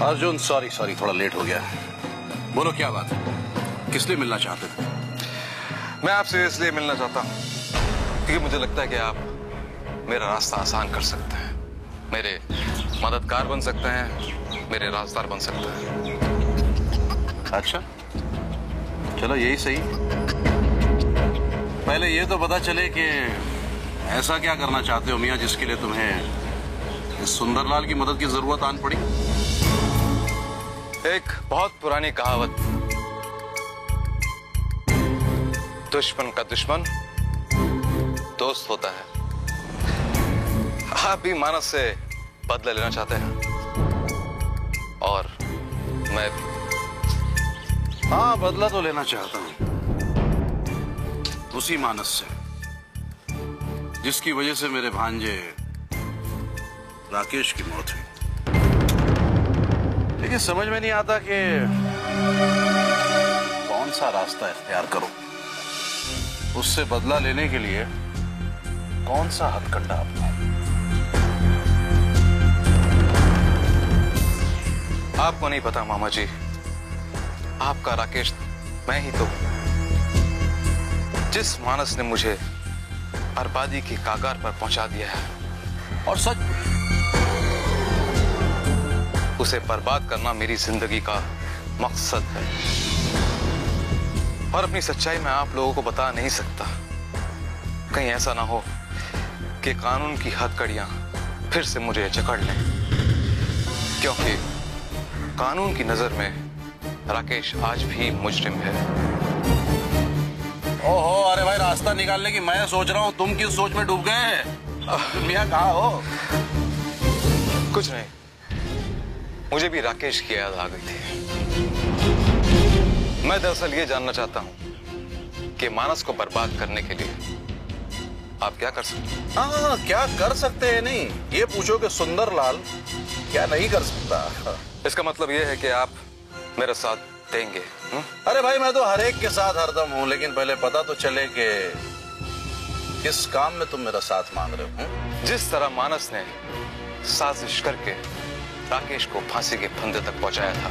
Arjun sorry थोड़ा late हो गया। बोलो क्या बात है, किस लिए मिलना चाहते थे? मैं आपसे इसलिए मिलना चाहता हूँ क्योंकि मुझे लगता है कि आप मेरा रास्ता आसान कर सकते हैं, मेरे मददगार बन सकते हैं, मेरे राजदार बन सकते हैं। अच्छा चलो यही सही। पहले ये तो पता चले कि ऐसा क्या करना चाहते हो मियाँ जिसके लिए तुम्हें इस सुंदरलाल की मदद की जरूरत आन पड़ी। एक बहुत पुरानी कहावत, दुश्मन का दुश्मन दोस्त होता है। आप भी मानस से बदला लेना चाहते हैं और मैं भी। हाँ बदला तो लेना चाहता हूँ उसी मानस से जिसकी वजह से मेरे भांजे राकेश की मौत हुई। लेकिन समझ में नहीं आता कि कौन सा रास्ता इख्तियार करूं, उससे बदला लेने के लिए कौन सा हथकंडा अपनाऊं। आपको नहीं पता मामा जी, आपका राकेश मैं ही तो। जिस मानस ने मुझे बर्बादी की कागार पर पहुंचा दिया है और सच उसे बर्बाद करना मेरी जिंदगी का मकसद है और अपनी सच्चाई मैं आप लोगों को बता नहीं सकता। कहीं ऐसा ना हो कि कानून की हथकड़ियां फिर से मुझे जकड़ लें, क्योंकि कानून की नजर में राकेश आज भी मुजरिम है। ओहो अरे भाई, रास्ता निकालने की मैं सोच रहा हूँ, तुम किस सोच में डूब गए हैं? मियाँ कहाँ हो? कुछ नहीं, मुझे भी राकेश की याद आ गई थी। मैं दरअसल ये जानना चाहता हूँ कि मानस को बर्बाद करने के लिए आप क्या कर सकते हैं? हाँ क्या कर सकते हैं नहीं, ये पूछो कि सुंदरलाल क्या नहीं कर सकता। इसका मतलब ये है कि आप मेरा साथ देंगे? अरे भाई मैं तो हर एक के साथ हरदम हूँ, लेकिन पहले पता तो चले कि किस काम में तुम मेरा साथ मांग रहे हो। जिस तरह मानस ने साजिश करके राकेश को फांसी के फंदे तक पहुंचाया था,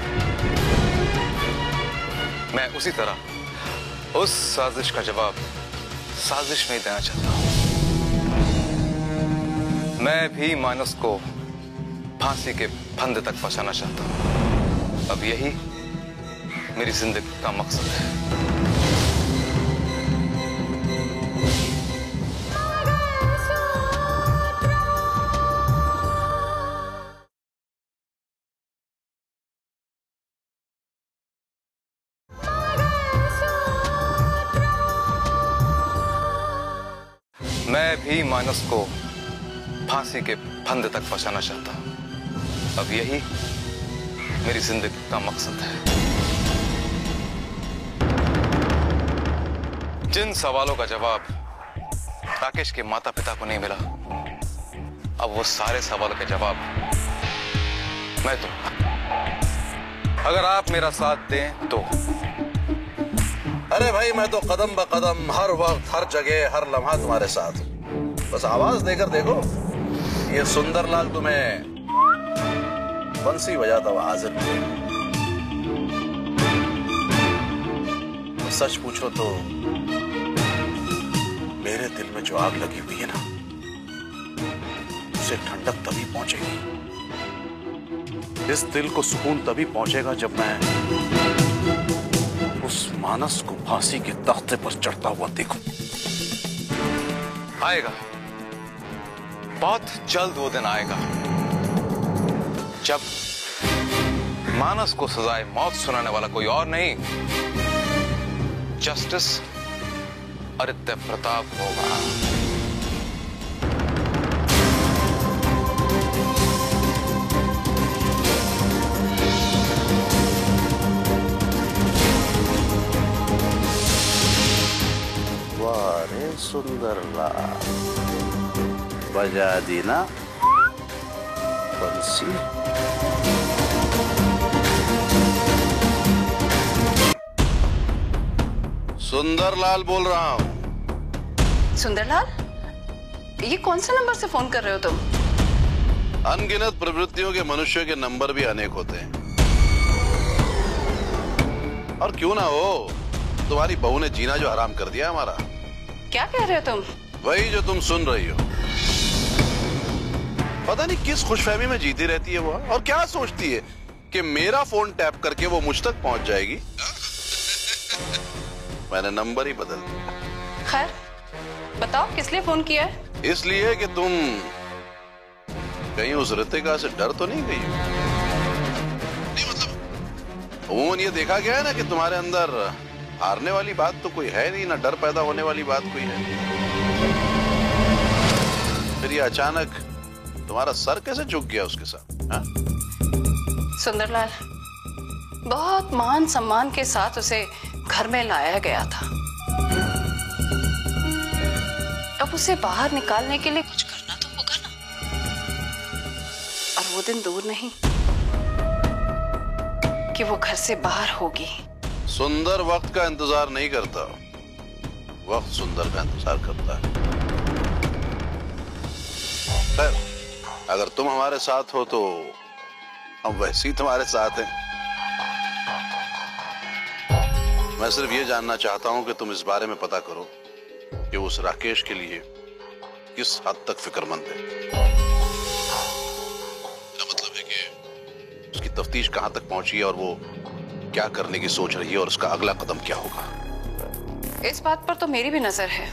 मैं उसी तरह उस साजिश का जवाब साजिश में ही देना चाहता हूं। मैं भी मानस को फांसी के फंदे तक पहुंचाना चाहता हूं। अब यही मेरी जिंदगी का मकसद है। मैं भी मानस को फांसी के फंदे तक पहुंचाना चाहता हूं। अब यही मेरी जिंदगी का मकसद है। जिन सवालों का जवाब राकेश के माता पिता को नहीं मिला, अब वो सारे सवालों के जवाब मैं दूंगा, अगर आप मेरा साथ दें तो। अरे भाई मैं तो कदम ब कदम, हर वक्त, हर जगह, हर लम्हा तुम्हारे साथ हूं। बस आवाज देकर देखो, ये सुंदरलाल तुम्हें बंसी बजाता हुआ हाजिर है। सच पूछो तो मेरे दिल में जो आग लगी हुई है ना, उसे ठंडक तभी पहुंचेगी, इस दिल को सुकून तभी पहुंचेगा जब मैं उस मानस को फांसी के तख्ते पर चढ़ता हुआ देखूं। आएगा, बहुत जल्द वो दिन आएगा जब मानस को सजाए मौत सुनाने वाला कोई और नहीं, जस्टिस आदित्य प्रताप होगा। वारे सुंदरलाल, बजा दी ना बंसी। सुंदरलाल बोल रहा हूं। सुंदरलाल, ये कौन सा नंबर से फोन कर रहे हो तुम? अनगिनत प्रवृत्तियों के मनुष्य के नंबर भी अनेक होते हैं। और क्यों ना हो, तुम्हारी बहू ने जीना जो हराम कर दिया हमारा। क्या कह रहे हो तुम? वही जो तुम सुन रही हो। पता नहीं किस खुशफहमी में जीती रहती है वो, और क्या सोचती है कि मेरा फोन टैप करके वो मुझ तक पहुंच जाएगी। मैंने नंबर ही बदल दिया। खैर बताओ किस लिए फोन किया है? इसलिए कि तुम कहीं उस ऋतिका से डर तो नहीं गई हो? नहीं मतलब उमूमन ये देखा गया है ना कि तुम्हारे अंदर हारने वाली बात तो कोई है नहीं, ना डर पैदा होने वाली बात कोई है। फिर ये अचानक तुम्हारा सर कैसे झुक गया उसके साथ? हाँ? सुंदरलाल, बहुत मान सम्मान के साथ उसे घर में लाया गया था। अब उसे बाहर निकालने के लिए कुछ करना तो होगा ना। और वो दिन दूर नहीं कि वो घर से बाहर होगी। सुंदर वक्त का इंतजार नहीं करता, वक्त सुंदर का इंतजार करता है। खैर, अगर तुम हमारे साथ हो तो हम वैसे ही तुम्हारे साथ हैं। मैं सिर्फ ये जानना चाहता हूं कि तुम इस बारे में पता करो कि उस राकेश के लिए किस हद तक फिक्रमंद है। क्या मतलब है कि उसकी तफ्तीश कहां तक पहुंची है और वो क्या करने की सोच रही है और उसका अगला कदम क्या होगा? इस बात पर तो मेरी भी नजर है,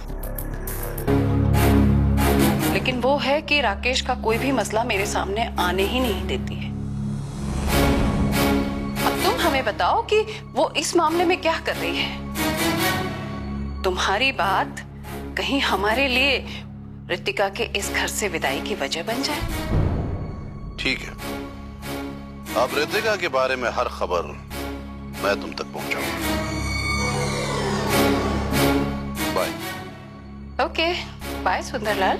लेकिन वो है कि राकेश का कोई भी मसला मेरे सामने आने ही नहीं देती है। अब तुम हमें बताओ कि वो इस मामले में क्या कर रही है। तुम्हारी बात कहीं हमारे लिए ऋतिका के इस घर से विदाई की वजह बन जाए। ठीक है, अब ऋतिका के बारे में हर खबर मैं तुम तक पहुंचाऊंगा। बाय। Okay, bye Sundarlal.